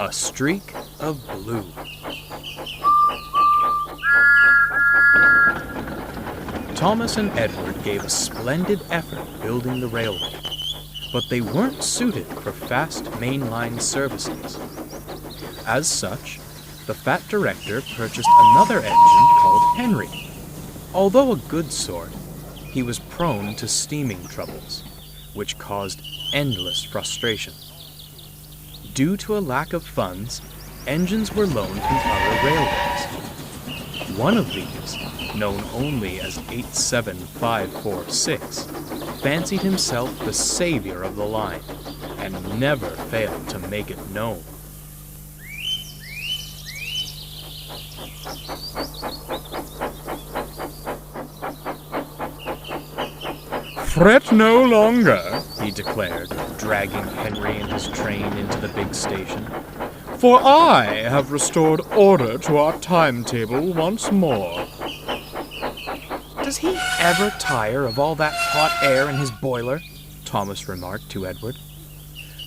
A streak of blue. Thomas and Edward gave a splendid effort building the railway, but they weren't suited for fast mainline services. As such, the fat director purchased another engine called Henry. Although a good sort, he was prone to steaming troubles, which caused endless frustration. Due to a lack of funds, engines were loaned from other railways. One of these, known only as 87546, fancied himself the savior of the line and never failed to make it known. "Fret no longer," he declared, dragging Henry and his train into the big station, "for I have restored order to our timetable once more." "Does he ever tire of all that hot air in his boiler?" Thomas remarked to Edward.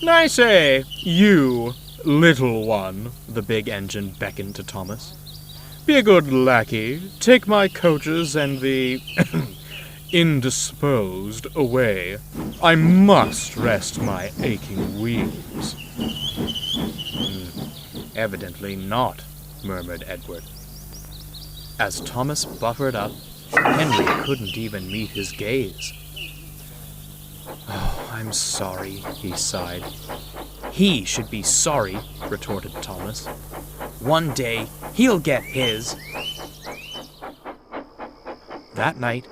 "I say, you, little one," the big engine beckoned to Thomas. "Be a good lackey, take my coaches and the indisposed away. I must rest my aching wheels." "Evidently not," murmured Edward. As Thomas buffered up, Henry couldn't even meet his gaze. "Oh, I'm sorry," he sighed. "He should be sorry," retorted Thomas. "One day, he'll get his." That night,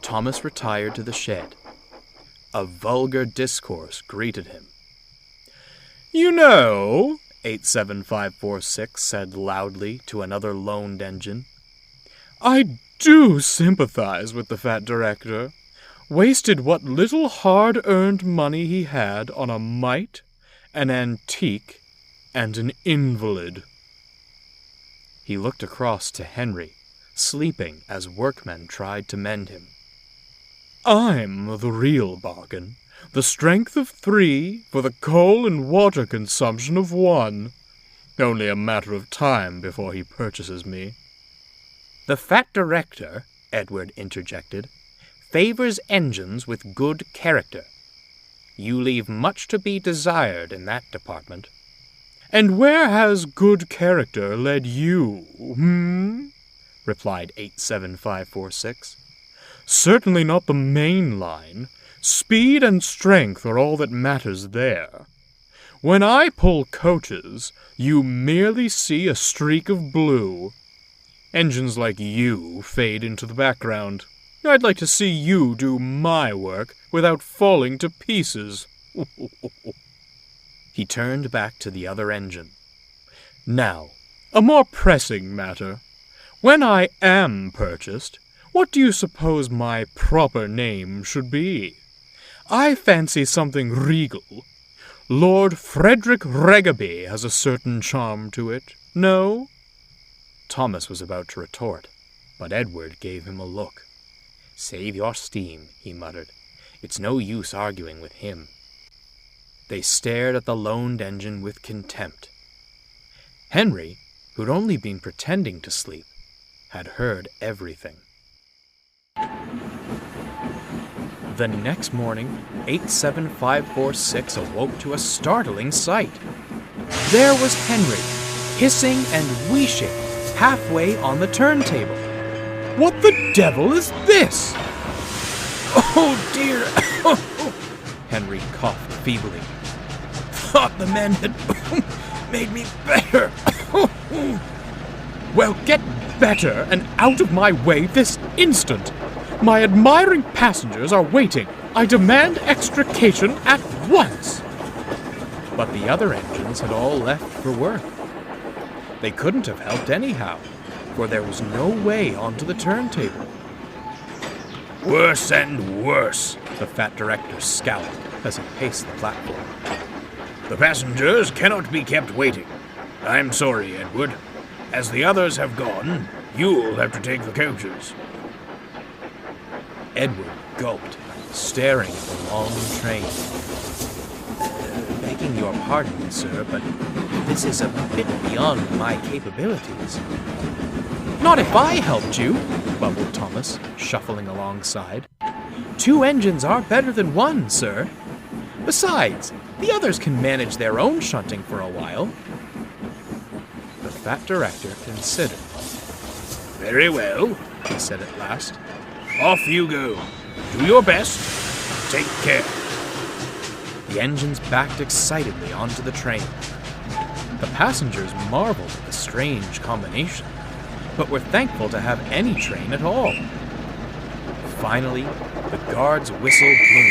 Thomas retired to the shed. A vulgar discourse greeted him. "You know," 87546 said loudly to another loaned engine, "I do sympathize with the fat director. Wasted what little hard-earned money he had on a mite, an antique, and an invalid." He looked across to Henry, sleeping as workmen tried to mend him. "I'm the real bargain. The strength of 3 for the coal and water consumption of 1. Only a matter of time before he purchases me." "The fat director," Edward interjected, "favors engines with good character. You leave much to be desired in that department." "And where has good character led you, replied 87546. "Certainly not the main line. Speed and strength are all that matters there. When I pull coaches, you merely see a streak of blue. Engines like you fade into the background. I'd like to see you do my work without falling to pieces." He turned back to the other engine. "Now, a more pressing matter. When I am purchased, what do you suppose my proper name should be? I fancy something regal. Lord Frederick Regaby has a certain charm to it. No?" Thomas was about to retort, but Edward gave him a look. "Save your steam," he muttered. "It's no use arguing with him." They stared at the loaned engine with contempt. Henry, who'd only been pretending to sleep, had heard everything. The next morning, 87546 awoke to a startling sight. There was Henry, hissing and wheezing halfway on the turntable. "What the devil is this?" "Oh, dear!" Henry coughed feebly. "Thought the men had made me better." "Well, get better and out of my way this instant. My admiring passengers are waiting. I demand extrication at once." But the other engines had all left for work. They couldn't have helped anyhow, for there was no way onto the turntable. "Worse and worse," the fat director scowled as he paced the platform. "The passengers cannot be kept waiting. I'm sorry, Edward. As the others have gone, you'll have to take the coaches." Edward gulped, staring at the long train. begging your pardon, sir, but this is a bit beyond my capabilities." "Not if I helped you," bubbled Thomas, shuffling alongside. "2 engines are better than 1, sir. Besides, the others can manage their own shunting for a while." The fat director considered. Very well, He said at last. off you go. Do your best. Take care. The engines backed excitedly onto the train. The passengers marveled at the strange combination, but were thankful to have any train at all. Finally, the guard's whistle blew.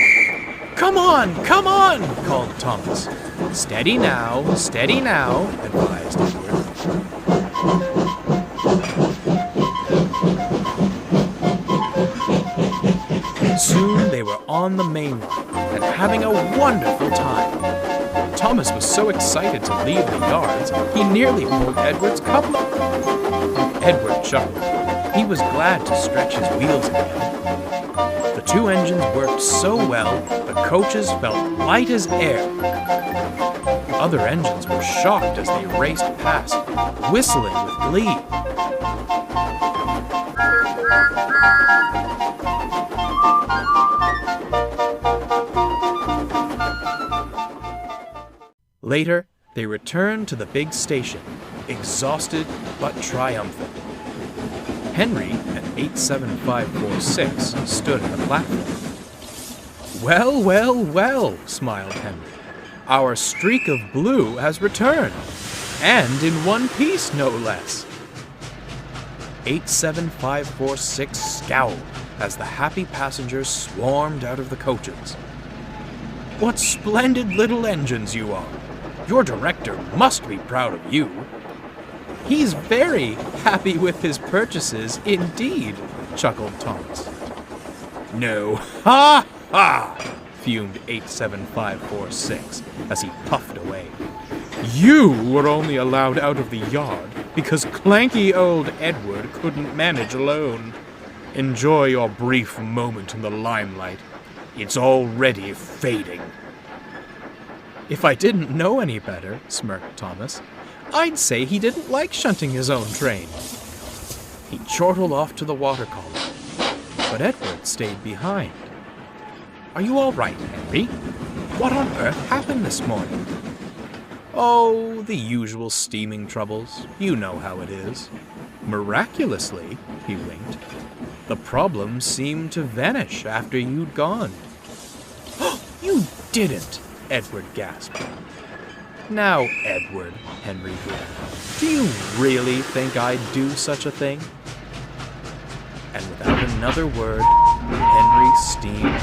Come on, called Thomas. Steady now, advised Edward. Soon they were on the main line and having a wonderful time. Thomas was so excited to leave the yards, he nearly pulled Edward's coupler. Edward chuckled. He was glad to stretch his wheels again. The 2 engines worked so well, the coaches felt light as air. Other engines were shocked as they raced past, whistling with glee. Later, they returned to the big station, exhausted but triumphant. Henry and 87546 stood at the platform. Well, smiled Henry. Our streak of blue has returned, and in one piece, no less. 87546 scowled as the happy passengers swarmed out of the coaches. What splendid little engines you are! Your director must be proud of you. He's very happy with his purchases indeed, chuckled Thomas. No, ha ha, fumed 87546 as he puffed away. You were only allowed out of the yard because clanky old Edward couldn't manage alone. Enjoy your brief moment in the limelight. It's already fading. If I didn't know any better, smirked Thomas, I'd say he didn't like shunting his own train. He chortled off to the water column, but Edward stayed behind. Are you all right, Henry? What on earth happened this morning? Oh, the usual steaming troubles. You know how it is. Miraculously, he winked, the problems seemed to vanish after you'd gone. You didn't! Edward gasped. Now, Edward, Henry grinned, do you really think I'd do such a thing? And without another word, Henry steamed